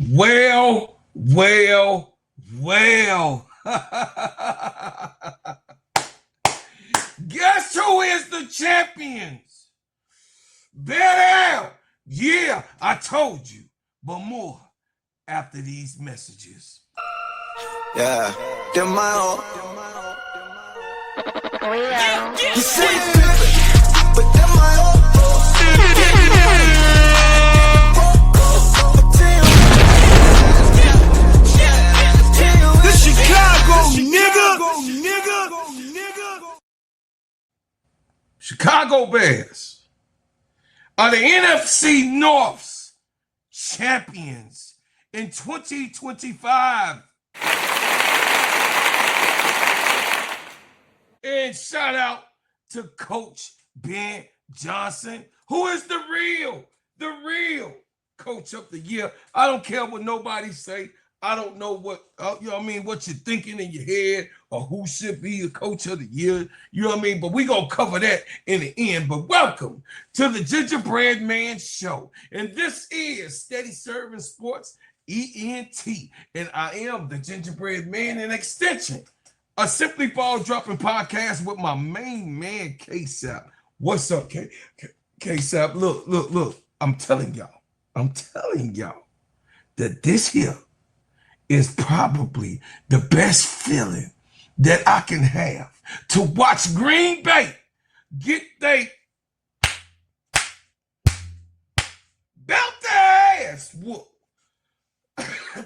Well, well, well. Guess who is the champions? Bet. Yeah, I told you. But more after these messages. Yeah, they're my own. You say it's different, but they're my own. This Chicago, nigga. Chicago Bears are the NFC North's champions in 2025. And shout out to Coach Ben Johnson, who is the real coach of the year. I don't care what nobody say. I don't know what, what you're thinking in your head or who should be the coach of the year. You know what I mean? But we're going to cover that in the end. But welcome to the Gingerbread Man Show. And this is STEADYSERV Sports, ENT. And I am the Gingerbread Man in extension. A Simply Ball Dropping podcast with my main man, KEYSHA. What's up, KEYSHA? Look. I'm telling y'all that this here is probably the best feeling that I can have to watch Green Bay get they belt their ass whooped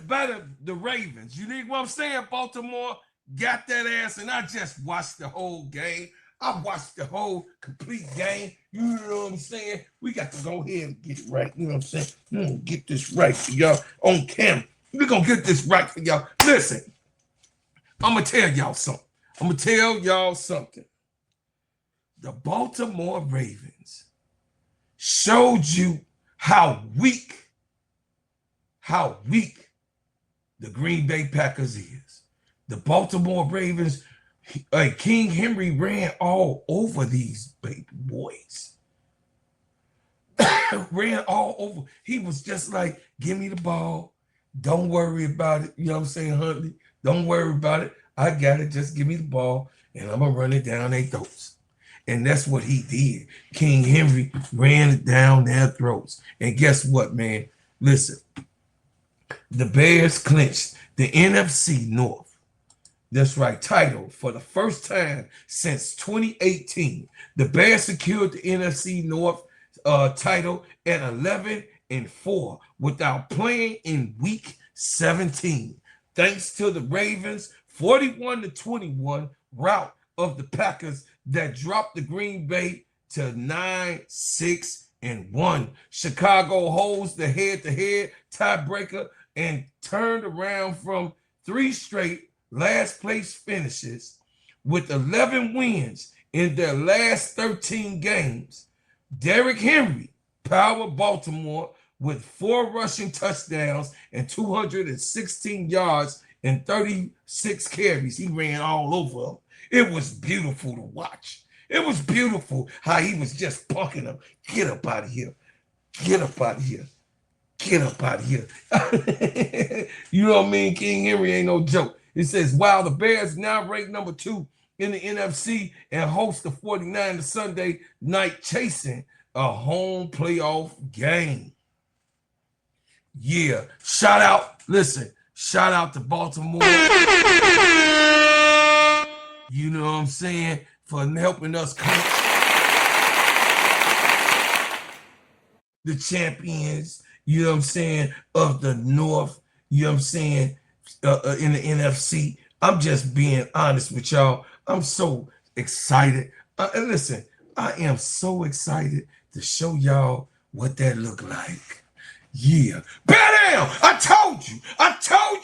by the Ravens. You need what I'm saying? Baltimore got that ass, and I just watched the whole game. I watched the whole complete game. You know what I'm saying? We got to go ahead and get it right. You know what I'm saying? We're going to get this right for y'all on camera. We're going to get this right for y'all. Listen, I'm going to tell y'all something. The Baltimore Ravens showed you how weak the Green Bay Packers is. The Baltimore Ravens, King Henry ran all over these baby boys. Ran all over. He was just like, give me the ball. Don't worry about it. You know what I'm saying, Huntley? Don't worry about it. I got it. Just give me the ball, and I'm going to run it down their throats. And that's what he did. King Henry ran it down their throats. And guess what, man? Listen, the Bears clinched the NFC North. That's right, title for the first time since 2018. The Bears secured the NFC North title at 11-4 without playing in Week 17, thanks to the Ravens' 41-21 rout of the Packers that dropped the Green Bay to 9-6-1. Chicago holds the head-to-head tiebreaker and turned around from 3 straight last place finishes with 11 wins in their last 13 games. Derrick Henry powered Baltimore with 4 rushing touchdowns and 216 yards and 36 carries. He ran all over them. It was beautiful to watch. It was beautiful how he was just punking them. Get up out of here. Get up out of here. Get up out of here. You know what I mean? King Henry ain't no joke. It says, while the Bears now ranked number 2 in the NFC and host the 49ers Sunday night chasing a home playoff game. Yeah. Shout out to Baltimore. You know what I'm saying? For helping us clinch the champions, you know what I'm saying, of the North, you know what I'm saying, in the NFC. I'm just being honest with y'all. I'm so excited. And listen, I am so excited to show y'all what that look like. Yeah. Bam! I told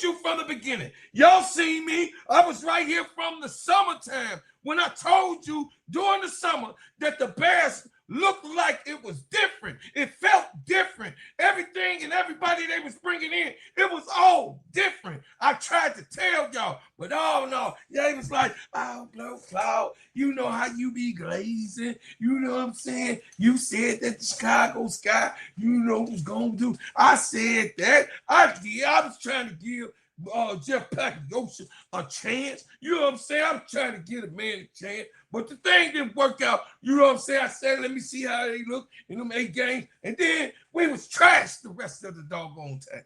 you from the beginning. Y'all see me. I was right here from the summertime when I told you during the summer that the Bears looked like it was different. It felt different. Everything and everybody they was bringing in, it was all different. I tried to tell y'all, but oh no, they was like, oh, blow cloud. You know how you be glazing. You know what I'm saying? You said that the Chicago Sky, you know was going to do. I said that. I was trying to give Jeff Packagosha a chance. You know what I'm saying? I'm trying to give a man a chance. But the thing didn't work out. You know what I'm saying? I said, let me see how they look in them 8 games. And then we was trashed the rest of the doggone time.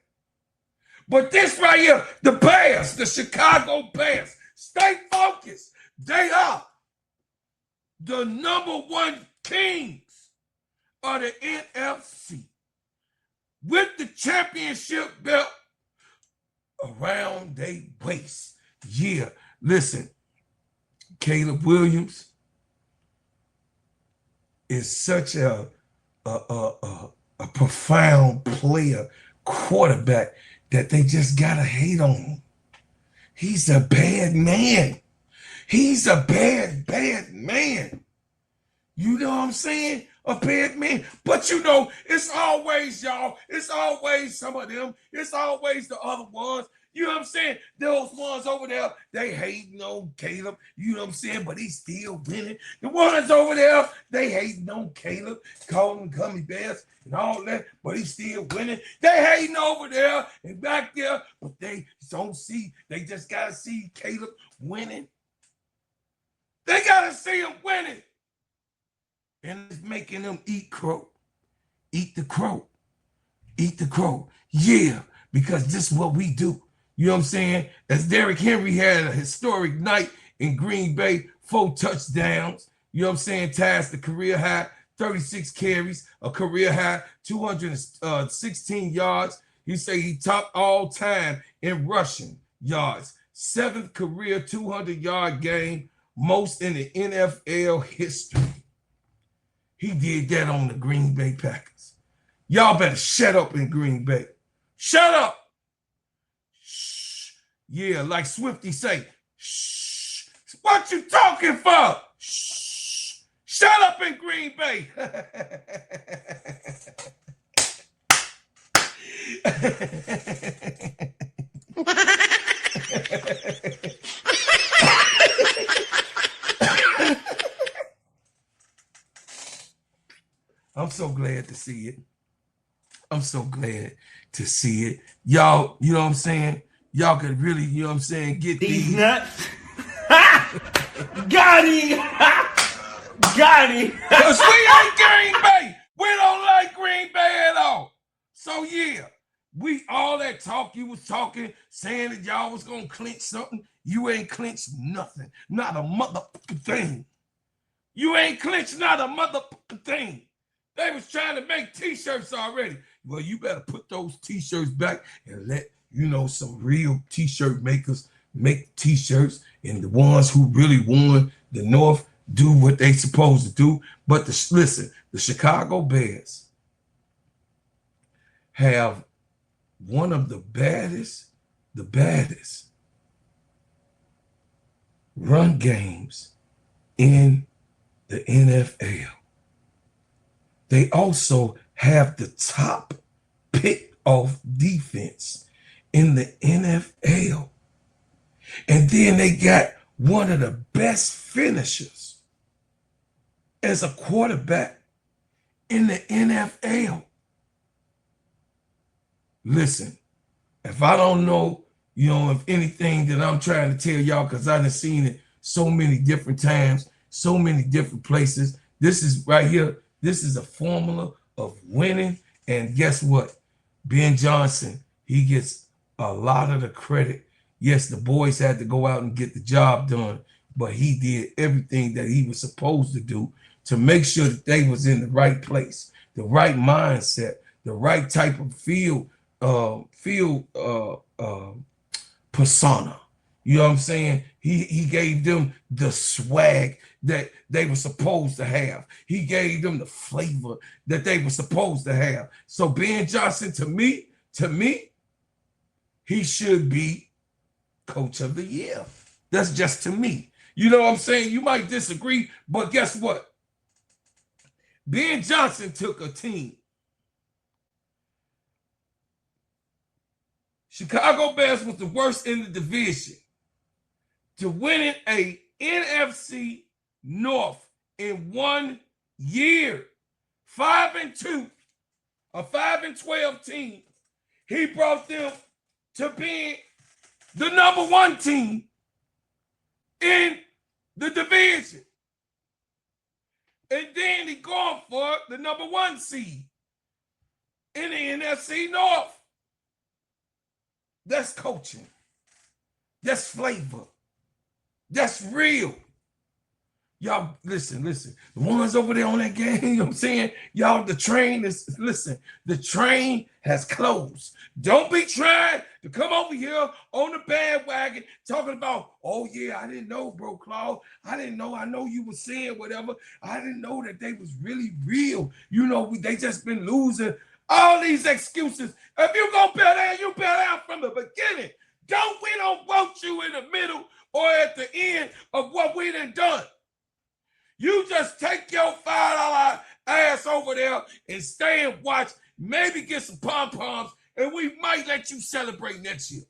But this right here, the Bears, the Chicago Bears, stay focused. They are the #1 kings of the NFC with the championship belt around their waist. Yeah, listen, Caleb Williams is such a profound player, quarterback, that they just gotta hate on him. He's a bad man. He's a bad man. You know what I'm saying? A bad man. But you know, it's always y'all. It's always some of them. It's always the other ones. You know what I'm saying? Those ones over there, they hating on Caleb. You know what I'm saying? But he's still winning. The ones over there, they hating on Caleb, calling them gummy bears and all that, but he's still winning. They hating over there and back there, but they don't see. They just got to see Caleb winning. They got to see him winning. And it's making them eat crow. Eat the crow. Eat the crow. Yeah, because this is what we do. You know what I'm saying? As Derrick Henry had a historic night in Green Bay, 4 touchdowns. You know what I'm saying? Ties the career high, 36 carries, a career high, 216 yards. He say he topped all time in rushing yards. 7th career 200-yard game, most in the NFL history. He did that on the Green Bay Packers. Y'all better shut up in Green Bay. Shut up. Shh. Yeah, like Swifty say, shh. What you talking for? Shh. Shut up in Green Bay. I'm so glad to see it. I'm so glad to see it. Y'all, you know what I'm saying? Y'all could really, you know what I'm saying, get these nuts. Got him. Got him. Because we ain't Green Bay. We don't like Green Bay at all. So yeah, all that talk you was talking, saying that y'all was gonna clinch something, you ain't clinched nothing. Not a motherfucking thing. You ain't clinched not a motherfucking thing. They was trying to make t-shirts already. Well, you better put those t-shirts back and let, you know, some real t-shirt makers make t-shirts, and the ones who really won the North do what they supposed to do. But listen, the Chicago Bears have one of the baddest run games in the NFL. They also have the top pick off defense in the NFL. And then they got one of the best finishers as a quarterback in the NFL. Listen, if I don't know, you know, if anything that I'm trying to tell y'all, because I done seen it so many different times, so many different places. This is right here. This is a formula of winning. And guess what? Ben Johnson, he gets a lot of the credit. Yes, the boys had to go out and get the job done, but he did everything that he was supposed to do to make sure that they was in the right place, the right mindset, the right type of field persona. You know what I'm saying? He gave them the swag that they were supposed to have. He gave them the flavor that they were supposed to have. So Ben Johnson, to me, he should be Coach of the Year. That's just to me. You know what I'm saying? You might disagree, but guess what? Ben Johnson took a team. Chicago Bears was the worst in the division to winning a NFC North in 1 year. 5-2, a 5-12 team. He brought them to being the #1 team in the division. And then he going for the #1 seed in the NFC North. That's coaching. That's flavor. That's real. Y'all, listen. The ones over there on that game, you know what I'm saying? Y'all, the train has closed. Don't be trying to come over here on the bandwagon talking about, oh yeah, I didn't know, bro, Claude. I didn't know. I know you were saying whatever. I didn't know that they was really real. You know, they just been losing. All these excuses. If you gonna bail out, you bail out from the beginning. We don't want you in the middle or at the end of what we done. You just take your $5 ass over there and stay and watch, maybe get some pom-poms, and we might let you celebrate next year.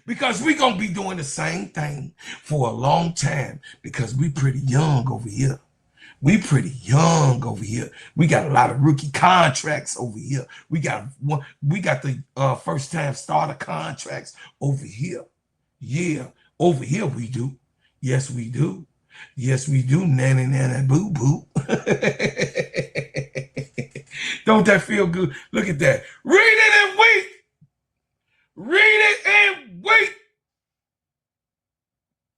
Because we're going to be doing the same thing for a long time because we pretty young over here. We pretty young over here. We got a lot of rookie contracts over here. We got the first-time starter contracts over here. Yeah, over here we do. Yes, we do. Yes, we do. Nanny, nanny, boo, boo. Don't that feel good? Look at that. Read it and wait. Read it and wait.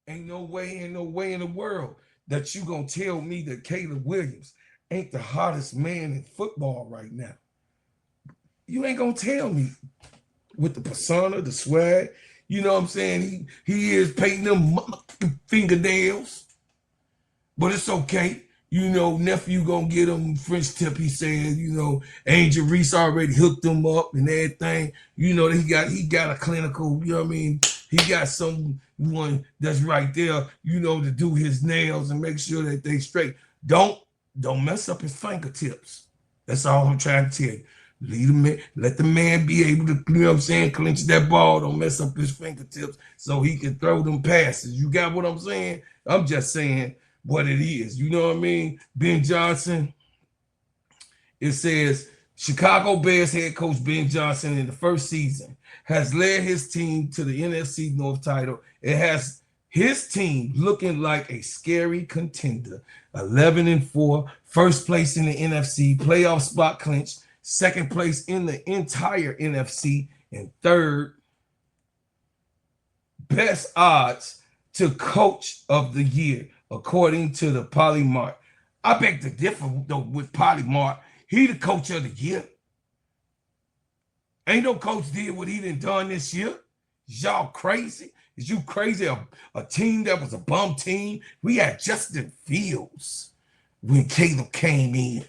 Ain't no way in the world that you gonna tell me that Caleb Williams ain't the hottest man in football right now. You ain't gonna tell me with the persona, the swag. You know what I'm saying? He is painting them fingernails. But it's okay. You know, nephew gonna get him French tip. He said, you know, Angel Reese already hooked him up and everything. You know, he got a clinical, you know what I mean? He got someone that's right there, you know, to do his nails and make sure that they straight. Don't mess up his fingertips. That's all I'm trying to tell you. Let the man be able to, you know what I'm saying, clinch that ball. Don't mess up his fingertips so he can throw them passes. You got what I'm saying? I'm just saying what it is. You know what I mean? Ben Johnson, it says, Chicago Bears head coach Ben Johnson in the first season has led his team to the NFC North title. It has his team looking like a scary contender. 11-4, first place in the NFC, playoff spot clinch, second place in the entire NFC, and third best odds to coach of the year, according to the Polymart. I beg to differ though with Polymart. He the coach of the year. Ain't no coach did what he done this year. Is y'all crazy? Is you crazy? A team that was a bum team. We had Justin Fields when Caleb came in.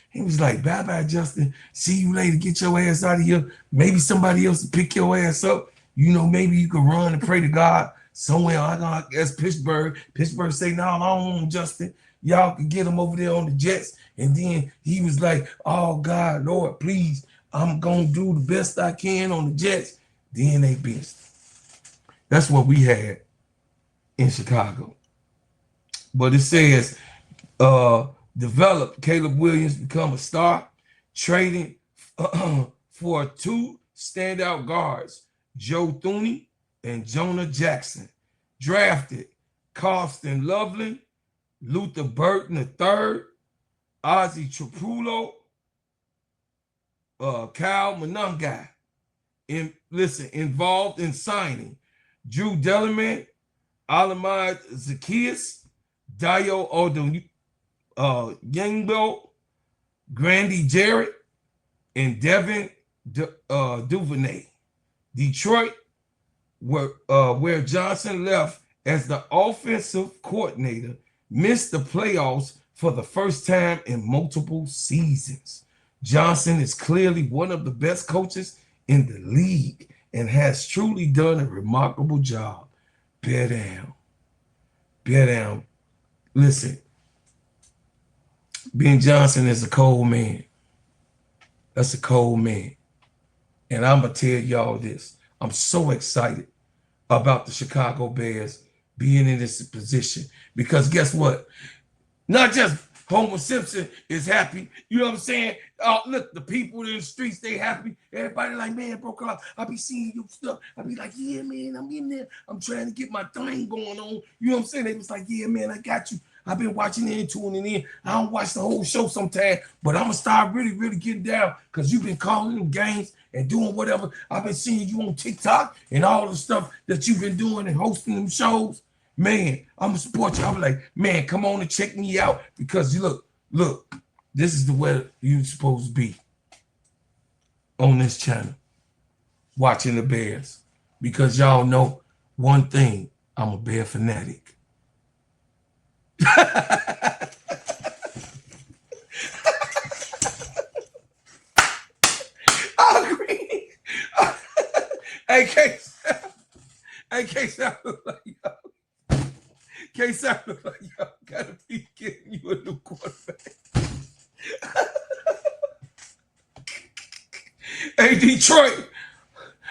He was like, bye-bye, Justin. See you later. Get your ass out of here. Maybe somebody else will pick your ass up. You know, maybe you can run and pray to God somewhere. I guess Pittsburgh. Pittsburgh say, no, I don't want Justin. Y'all can get him over there on the Jets. And then he was like, oh, God, Lord, please, I'm going to do the best I can on the Jets. Then they benched. That's what we had in Chicago. But it says, develop Caleb Williams, become a star, trading for two standout guards, Joe Thuney and Jonah Jackson. Drafted Carlston Loveland, Luther Burton III, Ozzie Trapullo, Kyle Monangai. Involved in signing Drew Dellerman, Alamad Zacchaeus, Dayo Yangbo, Grandy Jarrett, and Devin Duvernay. Detroit, where Johnson left as the offensive coordinator, missed the playoffs for the first time in multiple seasons. Johnson is clearly one of the best coaches in the league and has truly done a remarkable job. Bear down. bear down. Listen, Ben Johnson is a cold man. That's a cold man. And I'm going to tell y'all this. I'm so excited about the Chicago Bears being in this position because guess what? Not just Homer Simpson is happy. You know what I'm saying? Look, the people in the streets, they happy. Everybody like, man, bro, Carl, I be seeing your stuff. I be like, yeah, man, I'm in there. I'm trying to get my thing going on. You know what I'm saying? They was like, yeah, man, I got you. I've been watching it and tuning in. I don't watch the whole show sometimes, but I'm going to start really, really getting down because you've been calling them games and doing whatever. I've been seeing you on TikTok and all the stuff that you've been doing and hosting them shows. Man, I'm going to support you. I'm like, man, come on and check me out because you look, this is the way you're supposed to be on this channel, watching the Bears. Because y'all know one thing, I'm a Bear fanatic. I agree. Hey, KEYSHA look like y'all. KEYSHA look like y'all gotta be getting you a new quarterback. Hey, Detroit,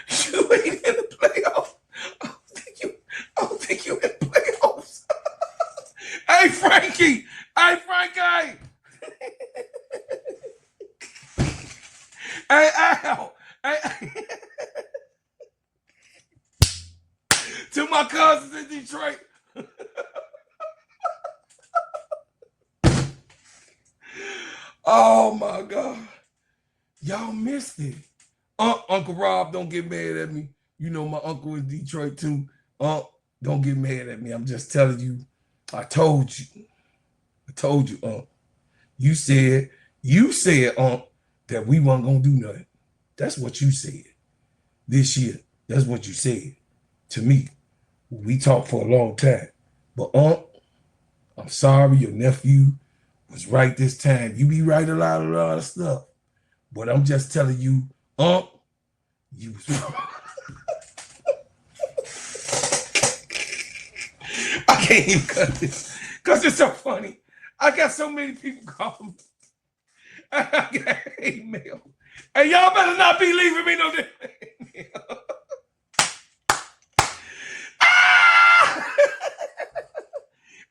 you ain't in the playoffs. I don't think you in playoffs. Hey, Frankie. Hey, Frankie. Hey, Al. Hey. To my cousins in Detroit. Oh, my God. Y'all missed it. Uncle Rob, don't get mad at me. You know my uncle in Detroit, too. Don't get mad at me. I'm just telling you. I told you, You said, that we weren't going to do nothing. That's what you said this year. That's what you said to me. We talked for a long time. But, I'm sorry, your nephew was right this time. You be right a lot of stuff. But I'm just telling you, you was wrong. I can't even cut this because it's so funny. I got so many people calling me. I got hate mail. Hey, y'all better not be leaving me no damn.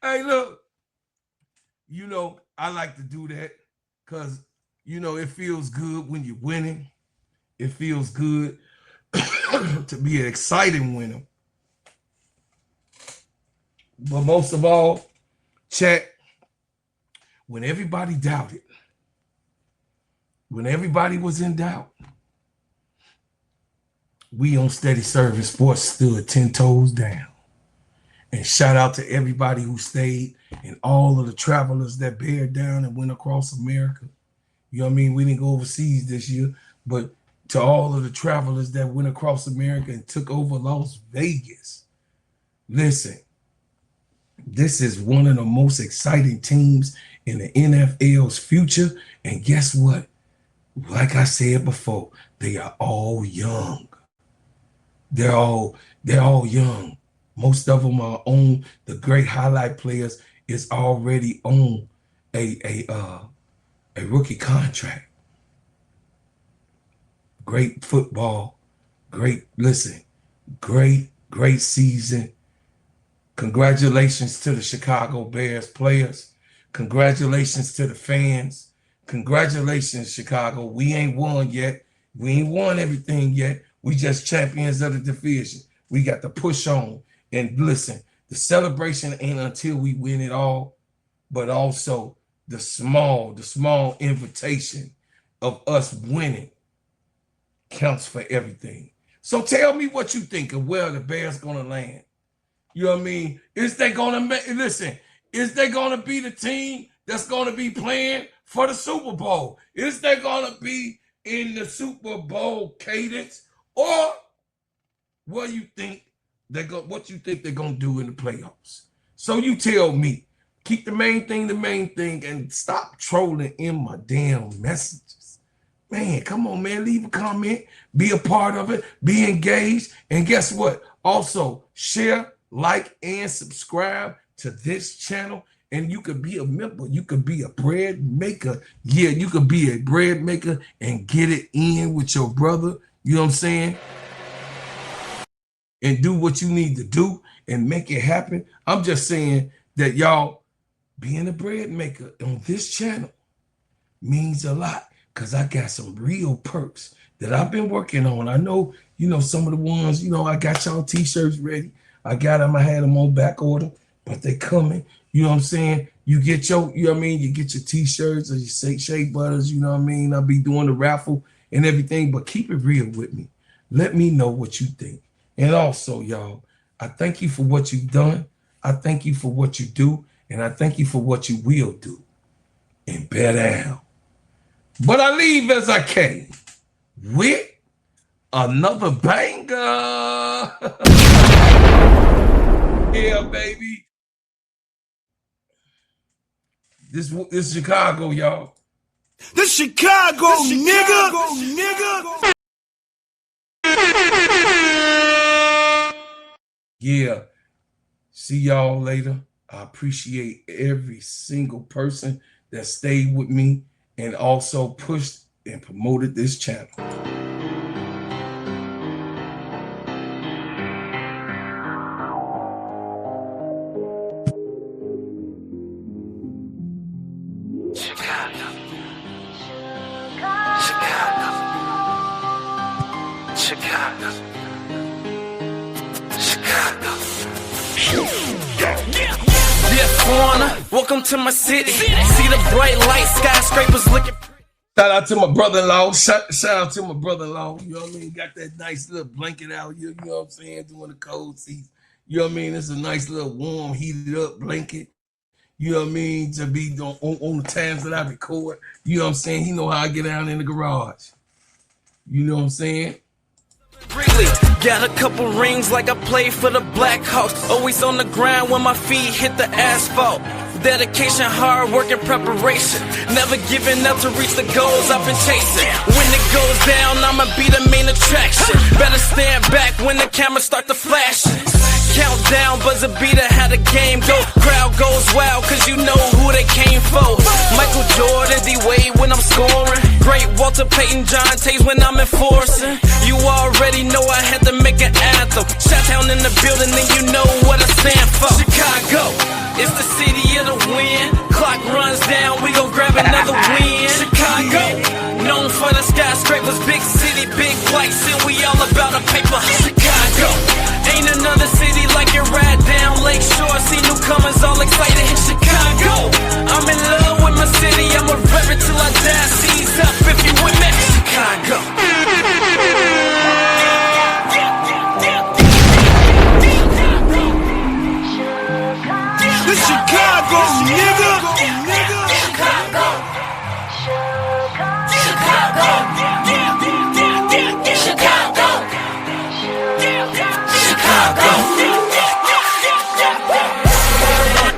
Hey, look. You know, I like to do that because, you know, it feels good when you're winning. It feels good to be an exciting winner. But most of all, chat, when everybody doubted, when everybody was in doubt, we on STEADYSERV Sports stood 10 toes down. And shout out to everybody who stayed and all of the travelers that bared down and went across America. You know what I mean? We didn't go overseas this year, but to all of the travelers that went across America and took over Las Vegas. Listen, this is one of the most exciting teams in the NFL's future. And guess what? Like I said before, they are all young. They're all young. Most of them are on the great highlight players is already on a rookie contract. Great football, great season. Congratulations to the Chicago Bears players. Congratulations to the fans. Congratulations, Chicago. We ain't won yet. We ain't won everything yet. We just champions of the division. We got to push on. And listen, the celebration ain't until we win it all, but also the small invitation of us winning counts for everything. So tell me what you think of where the Bears gonna land. You know what I mean? Is they gonna is they gonna be the team that's gonna be playing for the Super Bowl? Is they gonna be in the Super Bowl cadence? Or what you think they're gonna do in the playoffs? So you tell me. Keep the main thing, and stop trolling in my damn messages. Man, come on, man. Leave a comment. Be a part of it. Be engaged. And guess what? Also, share, like, and subscribe to this channel, and you could be a member. You could be a bread maker. Yeah, you could be a bread maker and get it in with your brother. You know what I'm saying? And do what you need to do and make it happen. I'm just saying that y'all being a bread maker on this channel means a lot, because I got some real perks that I've been working on. I know, you know, some of the ones, you know, I got y'all t-shirts ready. I got them, I had them on back order, but they coming. You know what I'm saying? You get your, you know what I mean? You get your t-shirts or your shea butters, you know what I mean? I'll be doing the raffle and everything, but keep it real with me. Let me know what you think. And also, y'all, I thank you for what you've done. I thank you for what you do. And I thank you for what you will do. And bear down. But I leave as I came with another banger. Yeah, baby. This is Chicago, y'all. This Chicago, nigga. Yeah. See y'all later. I appreciate every single person that stayed with me and also pushed and promoted this channel. Welcome to my city. See the bright light, skyscrapers looking. Shout out to my brother-in-law. Shout out to my brother-in-law. You know what I mean? Got that nice little blanket out here. You know what I'm saying? Doing the cold seats. You know what I mean? It's a nice little warm, heated up blanket. You know what I mean? To be on the times that I record. You know what I'm saying? He know how I get down in the garage. You know what I'm saying? Really got a couple rings like I play for the Black Hawks. Always on the ground when my feet hit the asphalt. Dedication, hard work, and preparation. Never giving up to reach the goals I've been chasing. When it goes down, I'ma be the main attraction. Better stand back when the cameras start to flash. Countdown, buzzer beater, how the game go. Crowd goes wild, cause you know who they came for. Michael Jordan, D-Wade when I'm scoring. Great Walter Payton, John Tays when I'm enforcing. You already know I had to make an anthem. Shot-town in the building, and you know what I stand for. Chicago, it's the city of the wind. Clock runs down, we gon' grab another win. Chicago, known for the skyscrapers, big city, big lights, and we all about the paper. Chicago, ain't another city like it right down Lakeshore. See newcomers all excited in Chicago. I'm in love with my city, I'ma rev it till I die. Seize up if you with me. Chicago.